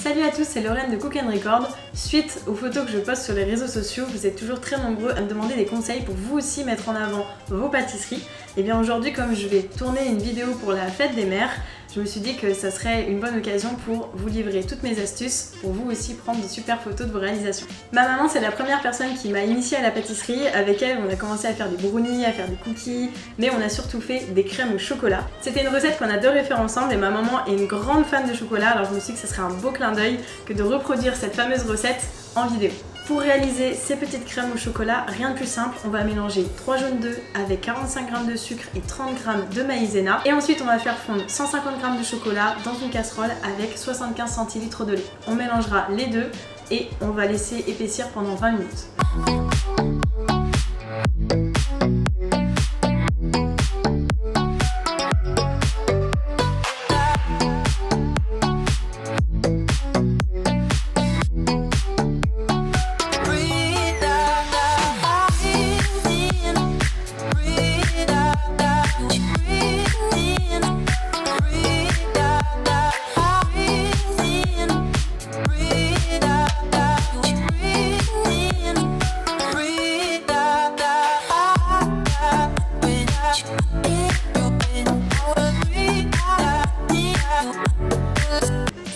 Salut à tous, c'est Lorraine de Cook & Record. Suite aux photos que je poste sur les réseaux sociaux, vous êtes toujours très nombreux à me demander des conseils pour vous aussi mettre en avant vos pâtisseries. Et bien aujourd'hui, comme je vais tourner une vidéo pour la fête des mères, je me suis dit que ça serait une bonne occasion pour vous livrer toutes mes astuces, pour vous aussi prendre de super photos de vos réalisations. Ma maman, c'est la première personne qui m'a initiée à la pâtisserie. Avec elle, on a commencé à faire des brownies, à faire des cookies, mais on a surtout fait des crèmes au chocolat. C'était une recette qu'on adorait faire ensemble et ma maman est une grande fan de chocolat, alors je me suis dit que ce serait un beau clin d'œil que de reproduire cette fameuse recette en vidéo. Pour réaliser ces petites crèmes au chocolat, rien de plus simple, on va mélanger 3 jaunes d'œufs avec 45 g de sucre et 30 g de maïzena. Et ensuite on va faire fondre 150 g de chocolat dans une casserole avec 75 centilitres de lait. On mélangera les deux et on va laisser épaissir pendant 20 minutes.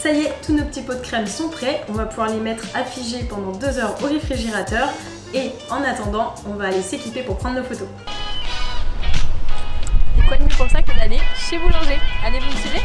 Ça y est, tous nos petits pots de crème sont prêts, on va pouvoir les mettre à figer pendant 2 heures au réfrigérateur et en attendant, on va aller s'équiper pour prendre nos photos. Et quoi de mieux pour ça que d'aller chez Boulanger? Allez, vous me suivez?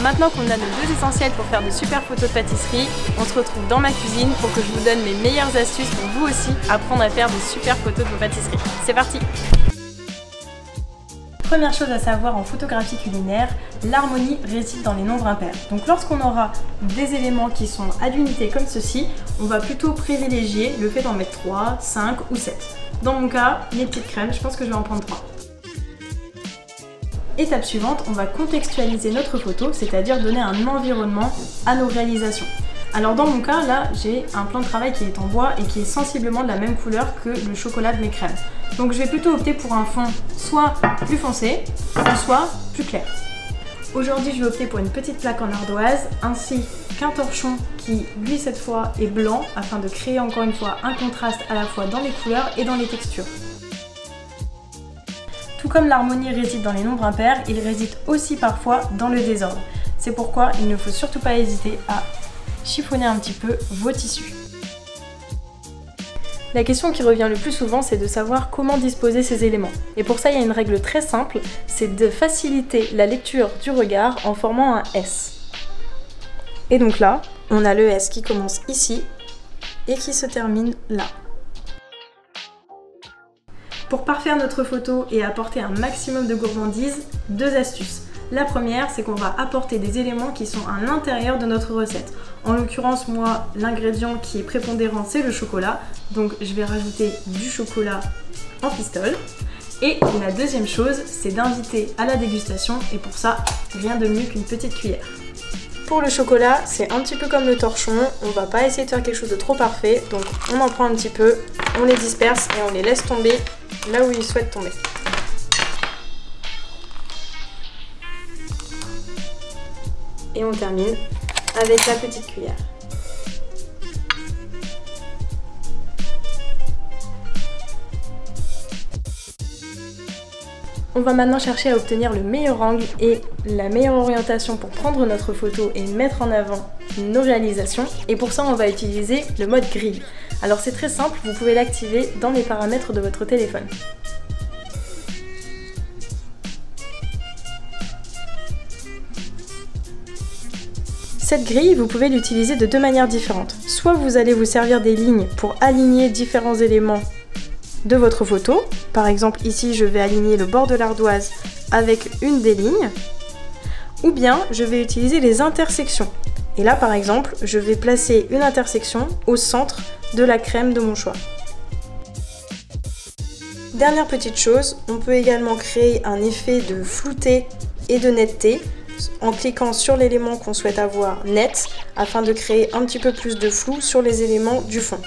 Maintenant qu'on a nos deux essentiels pour faire de super photos de pâtisserie, on se retrouve dans ma cuisine pour que je vous donne mes meilleures astuces pour vous aussi apprendre à faire de super photos de vos pâtisseries. C'est parti! Première chose à savoir en photographie culinaire, l'harmonie réside dans les nombres impairs. Donc lorsqu'on aura des éléments qui sont à l'unité comme ceci, on va plutôt privilégier le fait d'en mettre 3, 5 ou 7. Dans mon cas, mes petites crèmes, je pense que je vais en prendre 3. Étape suivante, on va contextualiser notre photo, c'est-à-dire donner un environnement à nos réalisations. Alors dans mon cas, là, j'ai un plan de travail qui est en bois et qui est sensiblement de la même couleur que le chocolat de mes crèmes. Donc je vais plutôt opter pour un fond soit plus foncé, soit plus clair. Aujourd'hui, je vais opter pour une petite plaque en ardoise, ainsi qu'un torchon qui, lui, cette fois, est blanc, afin de créer encore une fois un contraste à la fois dans les couleurs et dans les textures. Tout comme l'harmonie réside dans les nombres impairs, il réside aussi parfois dans le désordre. C'est pourquoi il ne faut surtout pas hésiter à chiffonner un petit peu vos tissus. La question qui revient le plus souvent, c'est de savoir comment disposer ces éléments. Et pour ça, il y a une règle très simple, c'est de faciliter la lecture du regard en formant un S. Et donc là, on a le S qui commence ici et qui se termine là. Pour parfaire notre photo et apporter un maximum de gourmandise, 2 astuces. La première, c'est qu'on va apporter des éléments qui sont à l'intérieur de notre recette. En l'occurrence, moi, l'ingrédient qui est prépondérant, c'est le chocolat. Donc je vais rajouter du chocolat en pistole. Et la deuxième chose, c'est d'inviter à la dégustation. Et pour ça, rien de mieux qu'une petite cuillère. Pour le chocolat, c'est un petit peu comme le torchon, on va pas essayer de faire quelque chose de trop parfait, donc on en prend un petit peu, on les disperse et on les laisse tomber là où ils souhaitent tomber. Et on termine avec la petite cuillère. On va maintenant chercher à obtenir le meilleur angle et la meilleure orientation pour prendre notre photo et mettre en avant nos réalisations. Et pour ça, on va utiliser le mode grille. Alors c'est très simple, vous pouvez l'activer dans les paramètres de votre téléphone. Cette grille, vous pouvez l'utiliser de 2 manières différentes. Soit vous allez vous servir des lignes pour aligner différents éléments de votre photo. Par exemple, ici, je vais aligner le bord de l'ardoise avec une des lignes. Ou bien, je vais utiliser les intersections. Et là par exemple, je vais placer une intersection au centre de la crème de mon choix. Dernière petite chose, on peut également créer un effet de flouté et de netteté en cliquant sur l'élément qu'on souhaite avoir net afin de créer un petit peu plus de flou sur les éléments du fond.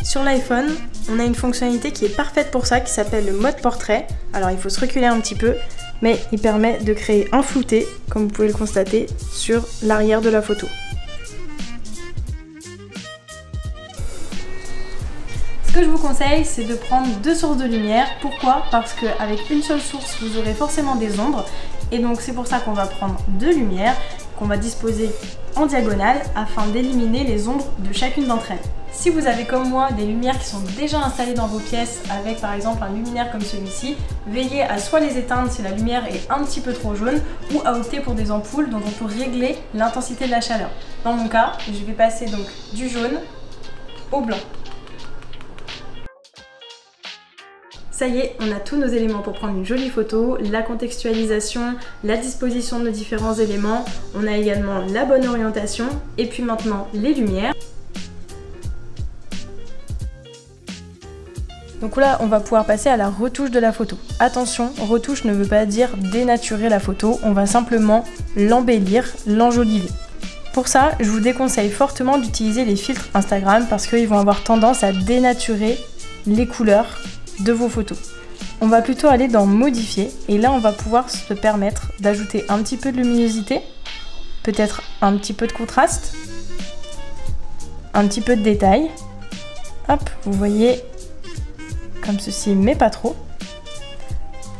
Sur l'iPhone, on a une fonctionnalité qui est parfaite pour ça qui s'appelle le mode portrait. Alors il faut se reculer un petit peu, mais il permet de créer un flouté, comme vous pouvez le constater, sur l'arrière de la photo. Ce que je vous conseille, c'est de prendre deux sources de lumière. Pourquoi? Parce qu'avec une seule source, vous aurez forcément des ombres. Et donc c'est pour ça qu'on va prendre deux lumières, qu'on va disposer en diagonale afin d'éliminer les ombres de chacune d'entre elles. Si vous avez comme moi des lumières qui sont déjà installées dans vos pièces avec par exemple un luminaire comme celui-ci, veillez à soit les éteindre si la lumière est un petit peu trop jaune ou à opter pour des ampoules dont on peut régler l'intensité de la chaleur. Dans mon cas, je vais passer donc du jaune au blanc. Ça y est, on a tous nos éléments pour prendre une jolie photo, la contextualisation, la disposition de nos différents éléments, on a également la bonne orientation et puis maintenant les lumières. Donc là, on va pouvoir passer à la retouche de la photo. Attention, retouche ne veut pas dire dénaturer la photo, on va simplement l'embellir, l'enjoliver. Pour ça, je vous déconseille fortement d'utiliser les filtres Instagram parce qu'ils vont avoir tendance à dénaturer les couleurs de vos photos. On va plutôt aller dans modifier et là on va pouvoir se permettre d'ajouter un petit peu de luminosité, peut-être un petit peu de contraste, un petit peu de détail. Hop, vous voyez comme ceci mais pas trop.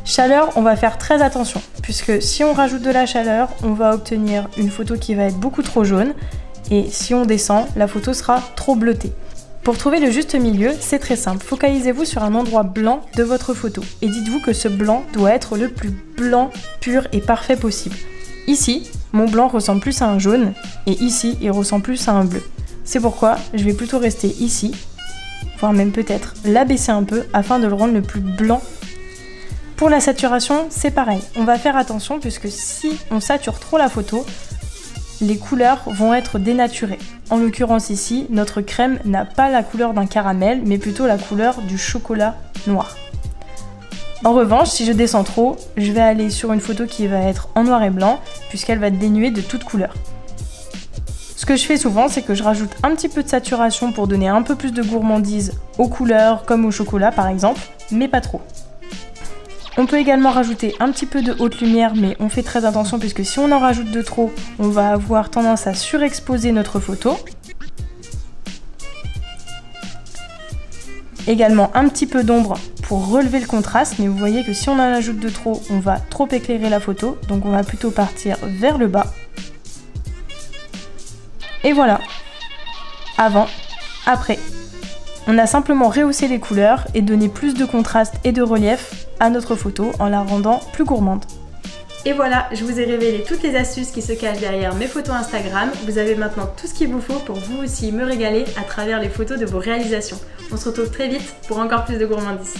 Chaleur, on va faire très attention puisque si on rajoute de la chaleur, on va obtenir une photo qui va être beaucoup trop jaune et si on descend, la photo sera trop bleutée. Pour trouver le juste milieu, c'est très simple. Focalisez-vous sur un endroit blanc de votre photo et dites-vous que ce blanc doit être le plus blanc, pur et parfait possible. Ici, mon blanc ressemble plus à un jaune et ici, il ressemble plus à un bleu. C'est pourquoi je vais plutôt rester ici, voire même peut-être l'abaisser un peu afin de le rendre le plus blanc. Pour la saturation, c'est pareil. On va faire attention puisque si on sature trop la photo, les couleurs vont être dénaturées. En l'occurrence ici, notre crème n'a pas la couleur d'un caramel, mais plutôt la couleur du chocolat noir. En revanche, si je descends trop, je vais aller sur une photo qui va être en noir et blanc, puisqu'elle va être dénuée de toute couleur. Ce que je fais souvent, c'est que je rajoute un petit peu de saturation pour donner un peu plus de gourmandise aux couleurs, comme au chocolat par exemple, mais pas trop. On peut également rajouter un petit peu de haute lumière, mais on fait très attention puisque si on en rajoute de trop, on va avoir tendance à surexposer notre photo. Également un petit peu d'ombre pour relever le contraste, mais vous voyez que si on en ajoute de trop, on va trop éclairer la photo, donc on va plutôt partir vers le bas. Et voilà, avant, après. On a simplement rehaussé les couleurs et donné plus de contraste et de relief à notre photo en la rendant plus gourmande. Et voilà, je vous ai révélé toutes les astuces qui se cachent derrière mes photos Instagram. Vous avez maintenant tout ce qu'il vous faut pour vous aussi me régaler à travers les photos de vos réalisations. On se retrouve très vite pour encore plus de gourmandise.